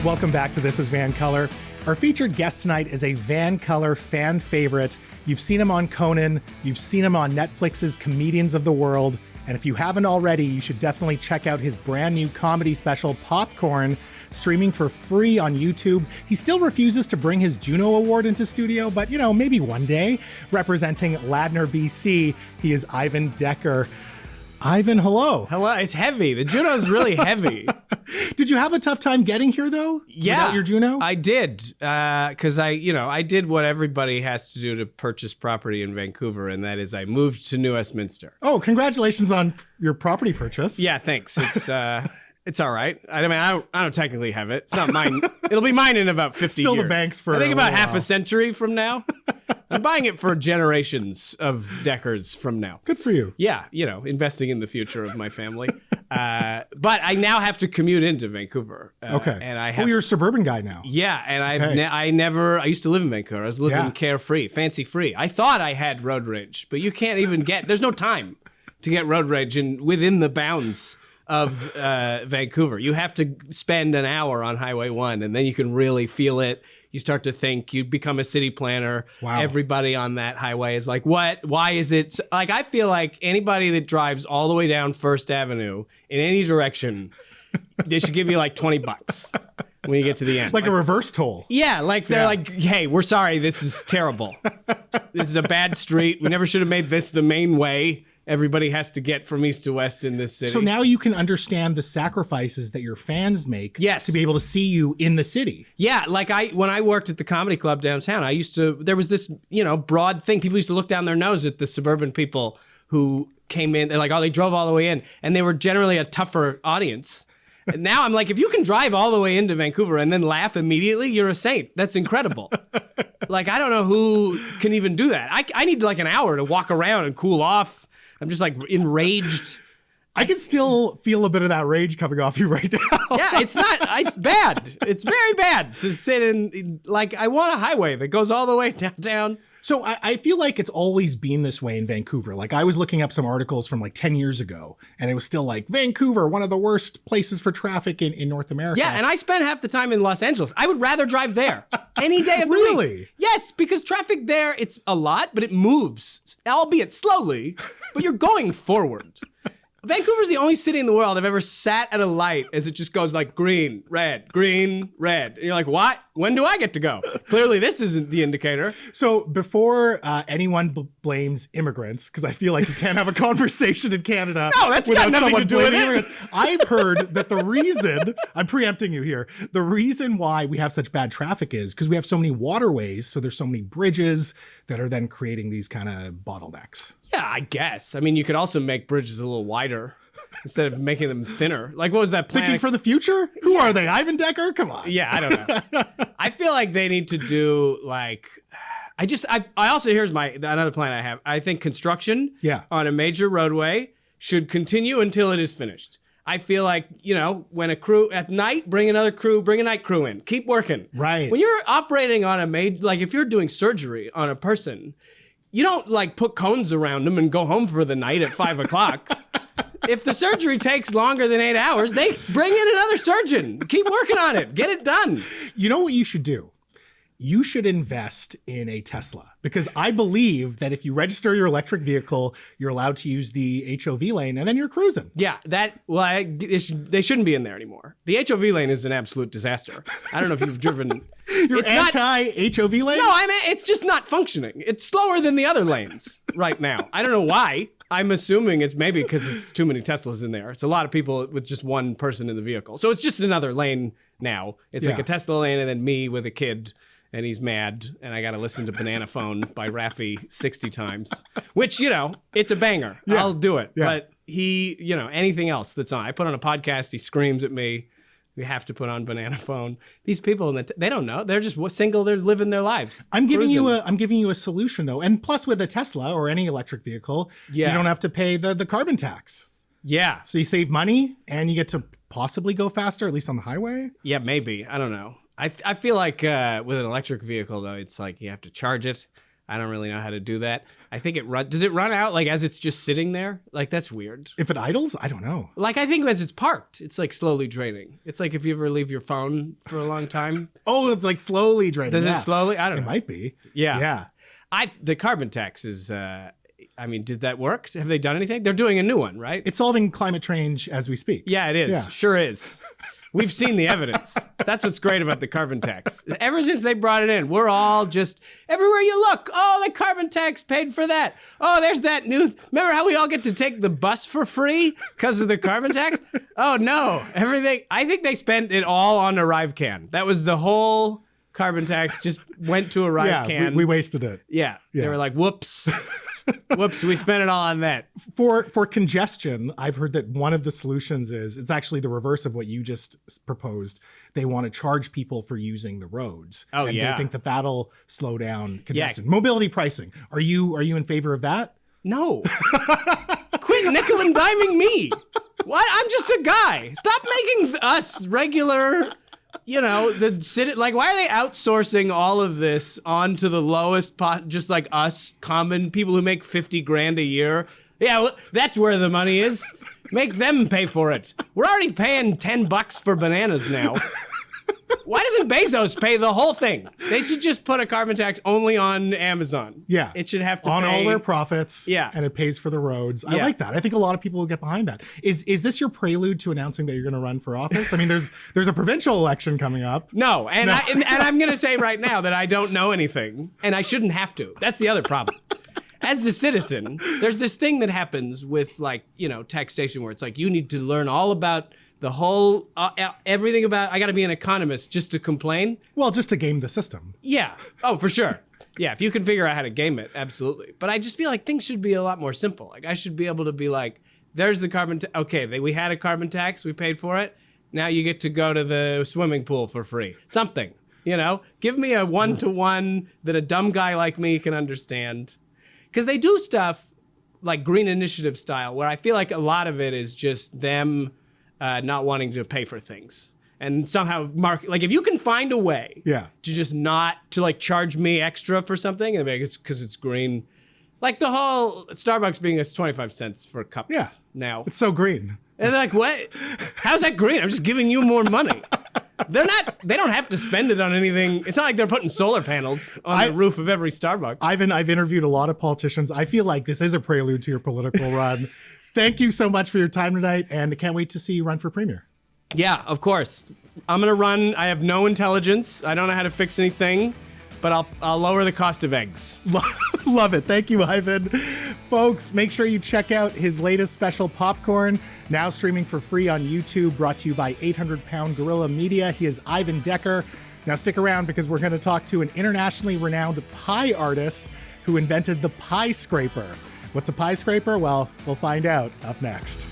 Welcome back to This is VANCOLOUR. Our featured guest tonight is a VANCOLOUR fan favorite. You've seen him on Conan, you've seen him on Netflix's Comedians of the World, and if you haven't already, you should definitely check out his brand new comedy special, Popcorn, streaming for free on YouTube. He still refuses to bring his Juno Award into studio, but maybe one day. Representing Ladner, BC, he is Ivan Decker. Ivan, hello. Hello. It's heavy. The Juno's really heavy. Did you have a tough time getting here, though? Yeah. Without your Juno? I did. Because I did what everybody has to do to purchase property in Vancouver, and that is I moved to New Westminster. Oh, congratulations on your property purchase. Yeah, thanks. It's all right. I don't technically have it. It's not mine. It'll be mine in about 50 Still years. the bank's for I think about half while. a century from now. I'm buying it for generations of Deckers from now. Good for you. Yeah, investing in the future of my family. But I now have to commute into Vancouver. Okay. And I have you're a suburban guy now. Yeah, and Okay. I used to live in Vancouver. I was living carefree, fancy free. I thought I had road rage, but you can't even there's no time to get road rage within the bounds of Vancouver. You have to spend an hour on Highway 1, and then you can really feel it. You start to think, you become a city planner. Wow. Everybody on that highway is like, what? Why is it? Like, I feel like anybody that drives all the way down First Avenue in any direction, they should give you like $20 when you get to the end. Like a reverse toll. Yeah, they're like, hey, we're sorry, this is terrible. This is a bad street. We never should have made this the main way. Everybody has to get from east to west in this city. So now you can understand the sacrifices that your fans make to be able to see you in the city. Yeah, when I worked at the comedy club downtown, there was this, broad thing. People used to look down their nose at the suburban people who came in. They're like, oh, they drove all the way in. And they were generally a tougher audience. And now I'm like, if you can drive all the way into Vancouver and then laugh immediately, you're a saint. That's incredible. I don't know who can even do that. I need like an hour to walk around and cool off. I'm just like enraged. I can still feel a bit of that rage coming off you right now. Yeah, it's bad. It's very bad to sit in, I want a highway that goes all the way downtown. So I feel like it's always been this way in Vancouver. I was looking up some articles from 10 years ago, and it was still Vancouver, one of the worst places for traffic in North America. Yeah, and I spent half the time in Los Angeles. I would rather drive there any day of the Really? week. Yes, because traffic there, it's a lot, but it moves, albeit slowly, but you're going forward. Vancouver's the only city in the world I've ever sat at a light as it just goes green, red. And you're like, what? When do I get to go? Clearly, this isn't the indicator. So before anyone blames immigrants, because I feel like you can't have a conversation in Canada that's without got nothing someone to do with blaming it. immigrants. I've heard that the reason, I'm preempting you here, the reason why we have such bad traffic is because we have so many waterways, so there's so many bridges that are then creating these kind of bottlenecks. Yeah, I guess. I mean, you could also make bridges a little wider instead of making them thinner. What was that plan? Thinking for the future? Who are they? Ivan Decker? Come on. Yeah, I don't know. I feel like they need to do I also, here's another plan I have. I think construction on a major roadway should continue until it is finished. I feel like, when a crew at night, bring a night crew in, keep working. Right. When you're operating on a if you're doing surgery on a person, you don't put cones around them and go home for the night at 5 o'clock. If the surgery takes longer than 8 hours, they bring in another surgeon. Keep working on it. Get it done. You know what you should do? You should invest in a Tesla, because I believe that if you register your electric vehicle, you're allowed to use the HOV lane and then you're cruising. Yeah, they shouldn't be in there anymore. The HOV lane is an absolute disaster. I don't know if you've driven. You're anti-HOV lane? No, it's just not functioning. It's slower than the other lanes right now. I don't know why. I'm assuming it's maybe because it's too many Teslas in there. It's a lot of people with just one person in the vehicle. So it's just another lane now. It's like a Tesla lane and then me with a kid. And he's mad, and I got to listen to Banana Phone by Raffi 60 times, which, it's a banger. Yeah. I'll do it. Yeah. But he, anything else that's on. I put on a podcast, he screams at me. We have to put on Banana Phone. These people, they don't know. They're just single. They're living their lives. I'm giving you a solution, though. And plus, with a Tesla or any electric vehicle, you don't have to pay the carbon tax. Yeah. So you save money, and you get to possibly go faster, at least on the highway? Yeah, maybe. I don't know. I feel like with an electric vehicle, though, it's you have to charge it. I don't really know how to do that. I think does it run out like as it's just sitting there? Like that's weird. If it idles, I don't know. Like I think as it's parked, it's like slowly draining. It's like if you ever leave your phone for a long time. Oh, it's like slowly draining. Does it slowly? I don't know. It might be. Yeah. The carbon tax is, did that work? Have they done anything? They're doing a new one, right? It's solving climate change as we speak. Yeah, it is. Yeah. Sure is. We've seen the evidence. That's what's great about the carbon tax. Ever since they brought it in, we're all just, everywhere you look, oh, the carbon tax paid for that. Oh, there's that new, remember how we all get to take the bus for free because of the carbon tax? Oh, no, everything. I think they spent it all on ArriveCan. That was the whole carbon tax, just went to ArriveCan. Yeah, we wasted it. Yeah, they were like, whoops. Whoops, we spent it all on that. For congestion, I've heard that one of the solutions is, it's actually the reverse of what you just proposed. They want to charge people for using the roads. Oh, and yeah. they think that that'll slow down congestion. Yeah. Mobility pricing. Are you in favor of that? No. Quit nickel and diming me. What? I'm just a guy. Stop making us regular... the city, like, why are they outsourcing all of this onto the lowest, just like us, common people who make 50 grand a year? Yeah, well, that's where the money is. Make them pay for it. We're already paying $10 for bananas now. Why doesn't Bezos pay the whole thing? They should just put a carbon tax only on Amazon. Yeah. It should have to on pay all their profits. Yeah. And it pays for the roads. I like that. I think a lot of people will get behind that. Is this your prelude to announcing that you're going to run for office? I mean, there's a provincial election coming up. No. And I'm going to say right now that I don't know anything and I shouldn't have to. That's the other problem. As a citizen, there's this thing that happens with taxation where it's like you need to learn all about the whole, everything about, I got to be an economist just to complain. Well, just to game the system. Yeah. Oh, for sure. Yeah, if you can figure out how to game it, absolutely. But I just feel like things should be a lot more simple. Like I should be able to be like, there's the carbon tax. Okay, we had a carbon tax. We paid for it. Now you get to go to the swimming pool for free. Something, Give me a one-to-one that a dumb guy like me can understand. Because they do stuff like Green Initiative style, where I feel like a lot of it is just them not wanting to pay for things. And somehow, like if you can find a way to just not, to like charge me extra for something, and maybe it's because it's green. Like the whole Starbucks being us 25 cents for cups now. It's so green. And they're like, what? How's that green? I'm just giving you more money. They don't have to spend it on anything. It's not like they're putting solar panels on the roof of every Starbucks. I've interviewed a lot of politicians. I feel like this is a prelude to your political run. Thank you so much for your time tonight, and I can't wait to see you run for premier. Yeah, of course. I'm going to run. I have no intelligence. I don't know how to fix anything, but I'll lower the cost of eggs. Love it. Thank you, Ivan. Folks, make sure you check out his latest special, Popcorn, now streaming for free on YouTube, brought to you by 800-Pound Gorilla Media. He is Ivan Decker. Now stick around because we're going to talk to an internationally renowned pie artist who invented the pie scraper. What's a pie scraper? Well, we'll find out up next.